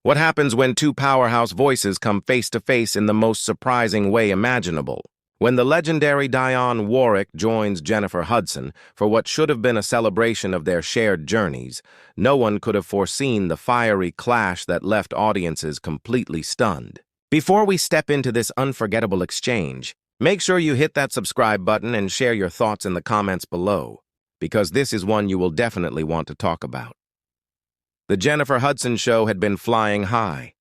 What happens when two powerhouse voices come face to face in the most surprising way imaginable? When the legendary Dionne Warwick joins Jennifer Hudson for what should have been a celebration of their shared journeys, no one could have foreseen the fiery clash that left audiences completely stunned. Before we step into this unforgettable exchange, make sure you hit that subscribe button and share your thoughts in the comments below, because this is one you will definitely want to talk about. The Jennifer Hudson show had been flying high,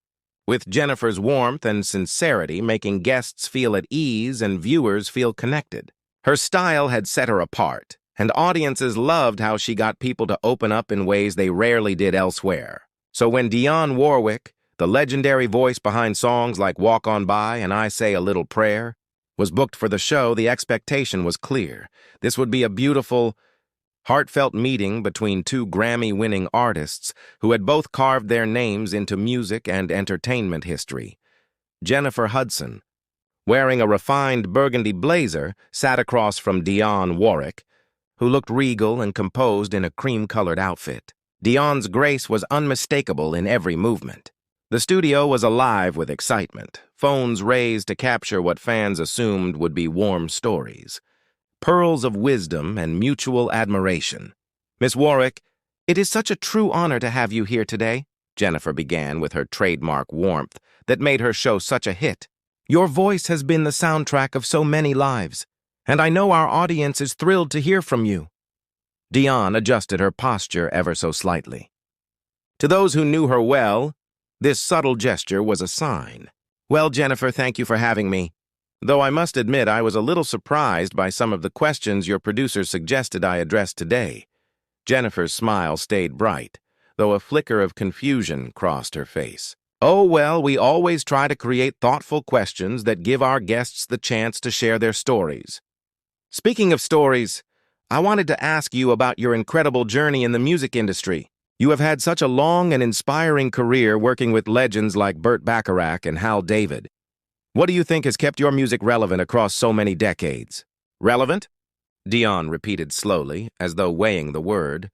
with Jennifer's warmth and sincerity making guests feel at ease and viewers feel connected. Her style had set her apart, and audiences loved how she got people to open up in ways they rarely did elsewhere. So when Dionne Warwick, the legendary voice behind songs like Walk On By and I Say a Little Prayer, was booked for the show, the expectation was clear. This would be a beautiful, heartfelt meeting between two Grammy-winning artists who had both carved their names into music and entertainment history. Jennifer Hudson, wearing a refined burgundy blazer, sat across from Dionne Warwick, who looked regal and composed in a cream-colored outfit. Dionne's grace was unmistakable in every movement. The studio was alive with excitement, phones raised to capture what fans assumed would be warm stories. Pearls of wisdom and mutual admiration. "Miss Warwick, it is such a true honor to have you here today," Jennifer began with her trademark warmth that made her show such a hit. "Your voice has been the soundtrack of so many lives, and I know our audience is thrilled to hear from you." Dionne adjusted her posture ever so slightly. To those who knew her well, this subtle gesture was a sign. "Well, Jennifer, thank you for having me. Though I must admit I was a little surprised by some of the questions your producers suggested I address today." Jennifer's smile stayed bright, though a flicker of confusion crossed her face. "Oh, well, we always try to create thoughtful questions that give our guests the chance to share their stories. Speaking of stories, I wanted to ask you about your incredible journey in the music industry. You have had such a long and inspiring career working with legends like Burt Bacharach and Hal David. What do you think has kept your music relevant across so many decades?" "Relevant?" Dionne repeated slowly, as though weighing the word.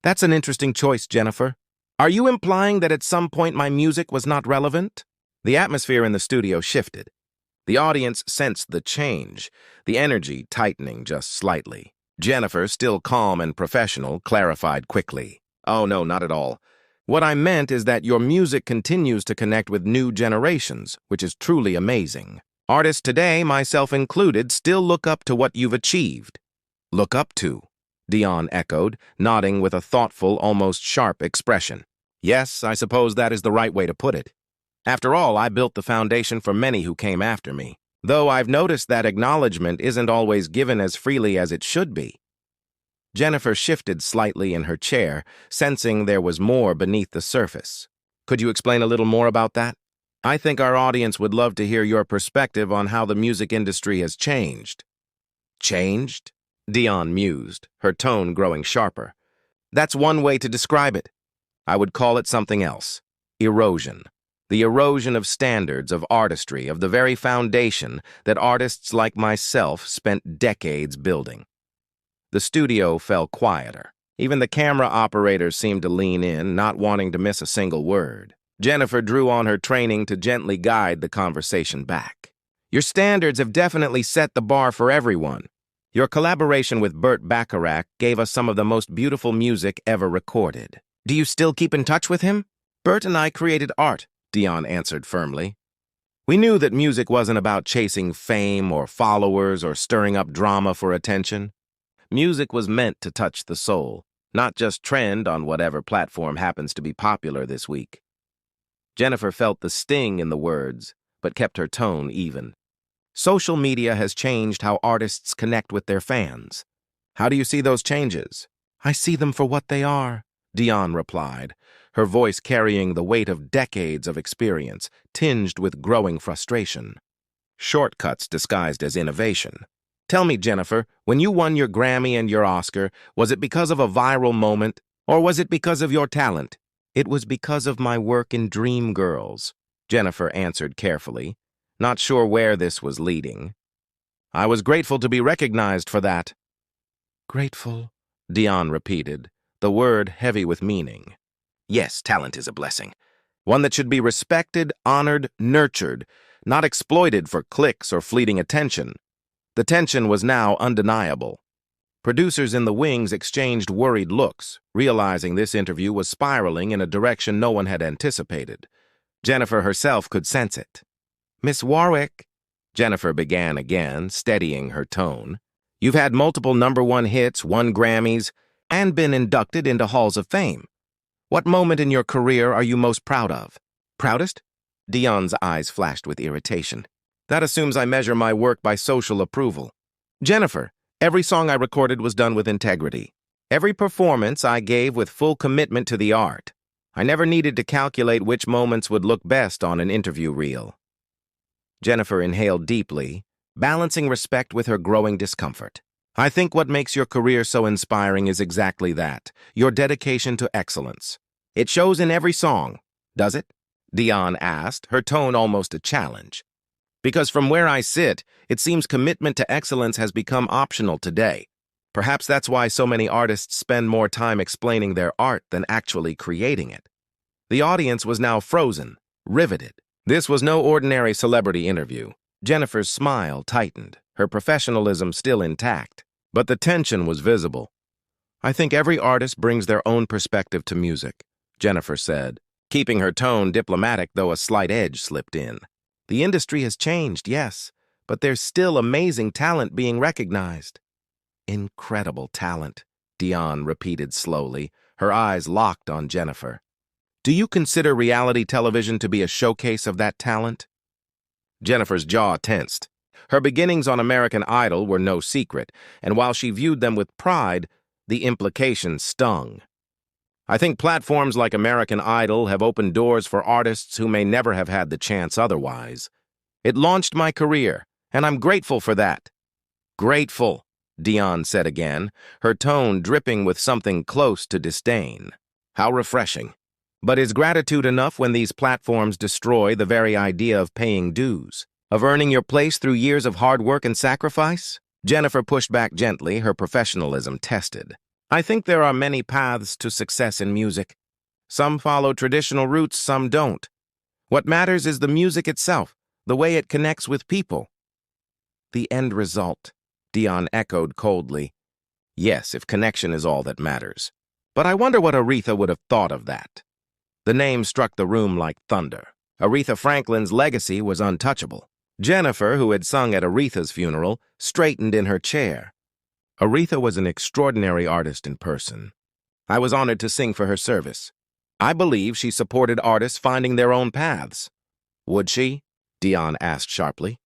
"That's an interesting choice, Jennifer. Are you implying that at some point my music was not relevant?" The atmosphere in the studio shifted. The audience sensed the change, the energy tightening just slightly. Jennifer, still calm and professional, clarified quickly. "Oh, no, not at all. What I meant is that your music continues to connect with new generations, which is truly amazing. Artists today, myself included, still look up to what you've achieved." "Look up to?" Dionne echoed, nodding with a thoughtful, almost sharp expression. "Yes, I suppose that is the right way to put it. After all, I built the foundation for many who came after me, though I've noticed that acknowledgement isn't always given as freely as it should be." Jennifer shifted slightly in her chair, sensing there was more beneath the surface. "Could you explain a little more about that? I think our audience would love to hear your perspective on how the music industry has changed." "Changed?" Dionne mused, her tone growing sharper. "That's one way to describe it. I would call it something else. Erosion. The erosion of standards, of artistry, of the very foundation that artists like myself spent decades building." The studio fell quieter. Even the camera operators seemed to lean in, not wanting to miss a single word. Jennifer drew on her training to gently guide the conversation back. "Your standards have definitely set the bar for everyone. Your collaboration with Burt Bacharach gave us some of the most beautiful music ever recorded. Do you still keep in touch with him?" "Burt and I created art," Dionne answered firmly. "We knew that music wasn't about chasing fame or followers or stirring up drama for attention. Music was meant to touch the soul, not just trend on whatever platform happens to be popular this week." Jennifer felt the sting in the words, but kept her tone even. "Social media has changed how artists connect with their fans. How do you see those changes?" "I see them for what they are," Dionne replied, her voice carrying the weight of decades of experience, tinged with growing frustration. "Shortcuts disguised as innovation. Tell me, Jennifer, when you won your Grammy and your Oscar, was it because of a viral moment, or was it because of your talent?" "It was because of my work in Dreamgirls," Jennifer answered carefully, not sure where this was leading. "I was grateful to be recognized for that." "Grateful," Dionne repeated, the word heavy with meaning. "Yes, talent is a blessing. One that should be respected, honored, nurtured, not exploited for clicks or fleeting attention. The tension was now undeniable. Producers in the wings exchanged worried looks, realizing this interview was spiraling in a direction no one had anticipated. Jennifer herself could sense it. "Miss Warwick," Jennifer began again, steadying her tone, "you've had multiple #1 hits, won Grammys, and been inducted into halls of fame. What moment in your career are you most proud of?" "Proudest?" Dionne's eyes flashed with irritation. "That assumes I measure my work by social approval. Jennifer, every song I recorded was done with integrity. Every performance I gave with full commitment to the art. I never needed to calculate which moments would look best on an interview reel." Jennifer inhaled deeply, balancing respect with her growing discomfort. "I think what makes your career so inspiring is exactly that, your dedication to excellence. It shows in every song, does it?" Dionne asked, her tone almost a challenge. "Because from where I sit, it seems commitment to excellence has become optional today. Perhaps that's why so many artists spend more time explaining their art than actually creating it." The audience was now frozen, riveted. This was no ordinary celebrity interview. Jennifer's smile tightened, her professionalism still intact. But the tension was visible. "I think every artist brings their own perspective to music," Jennifer said, keeping her tone diplomatic though a slight edge slipped in. "The industry has changed, yes, but there's still amazing talent being recognized." "Incredible talent," Dionne repeated slowly, her eyes locked on Jennifer. "Do you consider reality television to be a showcase of that talent?" Jennifer's jaw tensed. Her beginnings on American Idol were no secret, and while she viewed them with pride, the implications stung. "I think platforms like American Idol have opened doors for artists who may never have had the chance otherwise. It launched my career, and I'm grateful for that." "Grateful," Dionne said again, her tone dripping with something close to disdain. "How refreshing. But is gratitude enough when these platforms destroy the very idea of paying dues, of earning your place through years of hard work and sacrifice?" Jennifer pushed back gently, her professionalism tested. "I think there are many paths to success in music. Some follow traditional routes, some don't. What matters is the music itself, the way it connects with people." "The end result," Dionne echoed coldly. "Yes, if connection is all that matters. But I wonder what Aretha would have thought of that." The name struck the room like thunder. Aretha Franklin's legacy was untouchable. Jennifer, who had sung at Aretha's funeral, straightened in her chair. "Aretha was an extraordinary artist in person. I was honored to sing for her service. I believe she supported artists finding their own paths." "Would she?" Dionne asked sharply.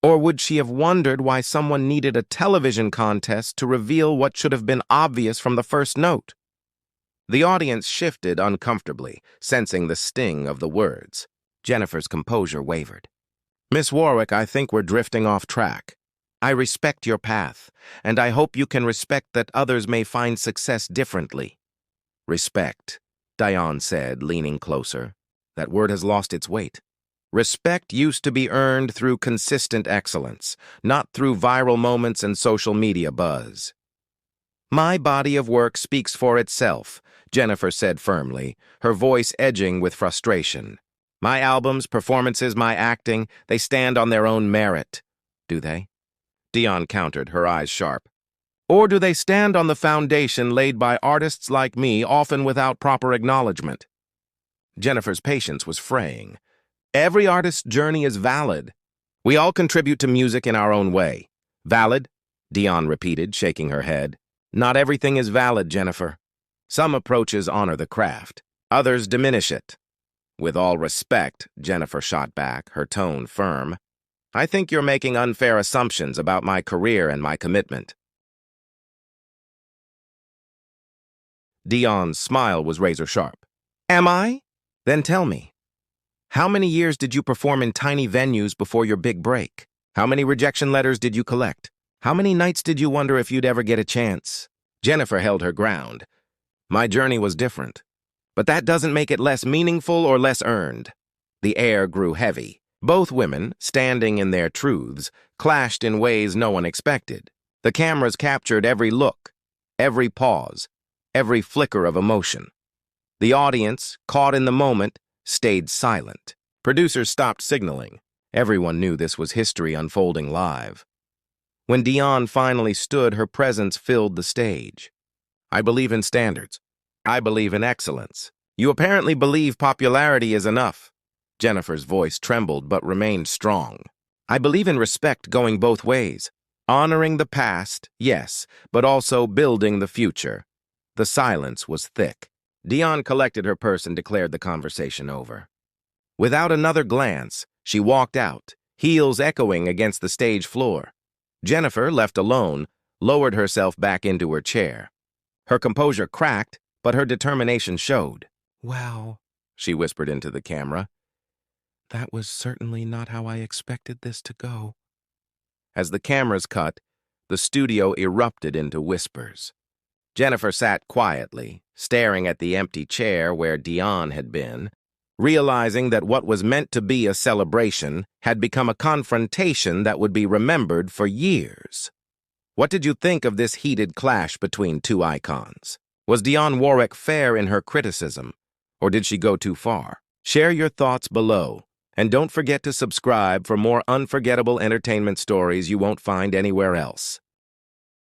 "Or would she have wondered why someone needed a television contest to reveal what should have been obvious from the first note?" The audience shifted uncomfortably, sensing the sting of the words. Jennifer's composure wavered. "Miss Warwick, I think we're drifting off track. I respect your path, and I hope you can respect that others may find success differently." "Respect," Dionne said, leaning closer. "That word has lost its weight. Respect used to be earned through consistent excellence, not through viral moments and social media buzz." "My body of work speaks for itself," Jennifer said firmly, her voice edging with frustration. "My albums, performances, my acting, they stand on their own merit." "Do they?" Dionne countered, her eyes sharp. "Or do they stand on the foundation laid by artists like me, often without proper acknowledgement?" Jennifer's patience was fraying. "Every artist's journey is valid. We all contribute to music in our own way." "Valid?" Dionne repeated, shaking her head. "Not everything is valid, Jennifer. Some approaches honor the craft. Others diminish it." "With all respect," Jennifer shot back, her tone firm, "I think you're making unfair assumptions about my career and my commitment." Dionne's smile was razor-sharp. "Am I? Then tell me. How many years did you perform in tiny venues before your big break? How many rejection letters did you collect? How many nights did you wonder if you'd ever get a chance?" Jennifer held her ground. "My journey was different. But that doesn't make it less meaningful or less earned." The air grew heavy. Both women, standing in their truths, clashed in ways no one expected. The cameras captured every look, every pause, every flicker of emotion. The audience, caught in the moment, stayed silent. Producers stopped signaling. Everyone knew this was history unfolding live. When Dionne finally stood, her presence filled the stage. I believe in standards. I believe in excellence. You apparently believe popularity is enough. Jennifer's voice trembled but remained strong. I believe in respect going both ways. Honoring the past, yes, but also building the future. The silence was thick. Dionne collected her purse and declared the conversation over. Without another glance, she walked out, heels echoing against the stage floor. Jennifer, left alone, lowered herself back into her chair. Her composure cracked, but her determination showed. "Well," she whispered into the camera, "that was certainly not how I expected this to go." As the cameras cut, the studio erupted into whispers. Jennifer sat quietly, staring at the empty chair where Dionne had been, realizing that what was meant to be a celebration had become a confrontation that would be remembered for years. What did you think of this heated clash between two icons? Was Dionne Warwick fair in her criticism, or did she go too far? Share your thoughts below, and don't forget to subscribe for more unforgettable entertainment stories you won't find anywhere else.